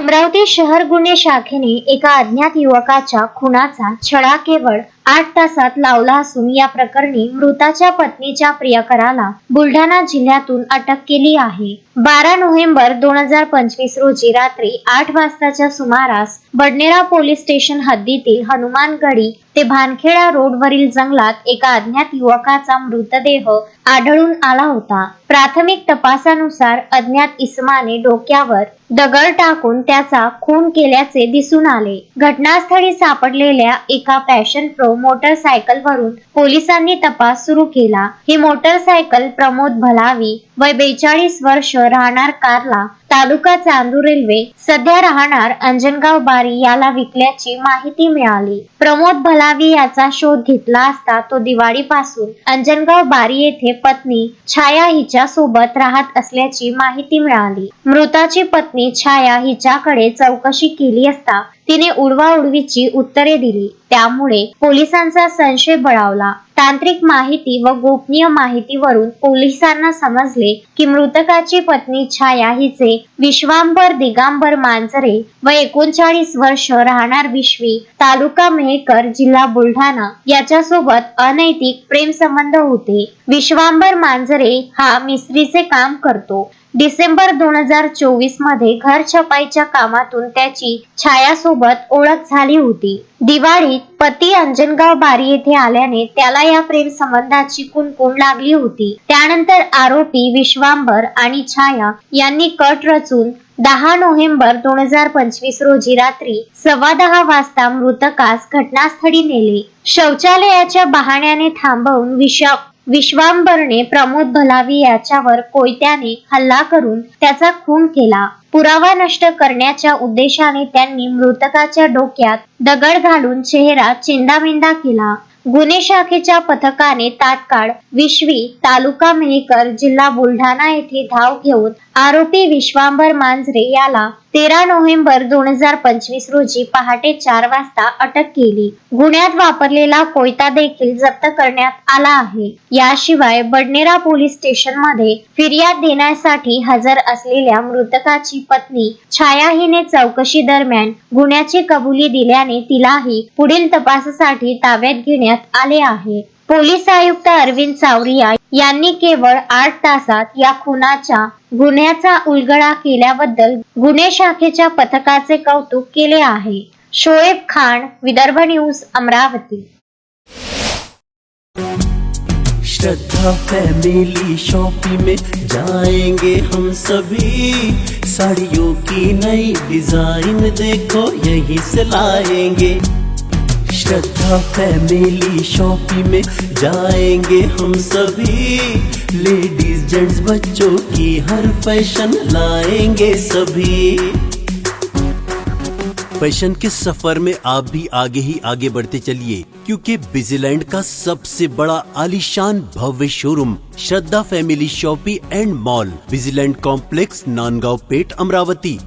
अमरावती शहर गुन्हे शाखेने एका अज्ञात युवकाच्या खुनाचा छडा केवळ 8 तासात लावला असून या प्रकरणी मृताच्या पत्नीच्या प्रियकराला बुलढाणा जिल्ह्यातून अटक केली आहे। 12 नोव्हेंबर 2025 रोजी रात्री 8 वाजताच्या सुमारास बडनेरा पोलीस स्टेशन हद्दीतील हनुमानगडी ते भानखेडा रोडवरील जंगलात एका अज्ञात युवकाचा मृतदेह आढळून आला होता। प्राथमिक तपासानुसार अज्ञात इसमाने डोक्यावर दगड टाकून त्याचा खून केल्याचे दिसून आले। घटनास्थळी सापडलेल्या एका पॅशन प्रो मोटरसायकलवरून पोलिसांनी तपास सुरू केला। ही मोटरसायकल प्रमोद भलावी वय 42 वर्ष, राहणार कारला, तालुका चांदूर रेल्वे, सध्या राहणार अंजनगाव बारी याला विकल्याची माहिती मिळाली। प्रमोद भलावी याचा शोध घेतला असता तो दिवाळीपासून अंजनगाव बारी येथे पत्नी छाया हिच्या सोबत राहत असल्याची माहिती मिळाली। मृताची पत्नी छाया हिच्याकडे चौकशी केली असता तिने उडवाउडवीची उत्तरे दिली, त्यामुळे पोलिसांचा संशय बळावला। तांत्रिक माहिती व गोपनीय माहितीवरून पोलिसांना समजले की मृतकाची पत्नी छाया हिचे विश्वांबर दिगंबर मांजरे व 39 वर्ष, राहणार विश्वी, तालुका मेहकर, जिल्हा बुलढाणा याच्यासोबत अनैतिक प्रेम संबंध होते। विश्वांबर मांजरे हा मिस्त्रीचे काम करतो। डिसेंबर 2024 मध्ये घर छपाईच्या कामातून त्याची छायासोबत ओळख झाली होती। दिवाळीत पती अंजनगाव बारी येथे आल्याने त्याला या प्रेम संबंधाची कुणकुण लागली होती। त्यानंतर आरोपी विश्वांबर आणि छाया यांनी कट रचून 10 नोव्हेंबर 2025 रोजी रात्री 10:15 वाजता मृतकास घटनास्थळी नेले। शौचालयाच्या बहाण्याने थांबवून विश्वांबरने प्रमोद भलावी याच्यावर कोयत्याने हल्ला करून त्याचा खून केला। पुरावा नष्ट करण्याच्या उद्देशाने त्यांनी मृतकाच्या डोक्यात दगड घालून चेहरा चिंदामिंदा केला। गुन्हे शाखेच्या पथकाने तात्काळ विश्वी, तालुका मेहकर, जिल्हा बुलढाणा येथे धाव घेऊन आरोपी विश्वांबर मांजरे याला 13 नोव्हेंबर 2025 रोजी पहाटे 4 वाजता अटक केली। गुन्ह्यात वापरलेला कोयता देखील जप्त करण्यात आला आहे। याशिवाय बडनेरा पोलीस स्टेशन मध्ये फिर्याद देण्यासाठी हजर असलेल्या मृतकाची पत्नी छाया हिने चौकशी दरम्यान गुन्ह्याची कबुली दिल्याने तिलाही पुढील तपासासाठी ताब्यात घेण्यात आले आहे। पोलीस आयुक्त अरविंद सावरिया यांनी केवळ 8 तासात या खुनाच्या गुन्ह्याचा उलगडा केल्याबद्दल गुन्हे शाखेच्या पथकाचे कौतुक केले आहे। शोएब खान, विदर्भ न्यूज, अमरावती। श्रद्धा फैमिली शॉपिंग में जाएंगे हम सभी, साड़ियों की नई डिजाइन देखो यहीं से लाएंगे। श्रद्धा फैमिली शॉपिंग में जाएंगे हम सभी, लेडीज जेंट्स बच्चों की हर फैशन लाएंगे सभी। फैशन के सफर में आप भी आगे ही आगे बढ़ते चलिए, क्योंकि बिजीलैंड का सबसे बड़ा आलीशान भव्य showroom Shraddha family shopping and mall, Bijiland complex, Nandgaon Peth, Amravati.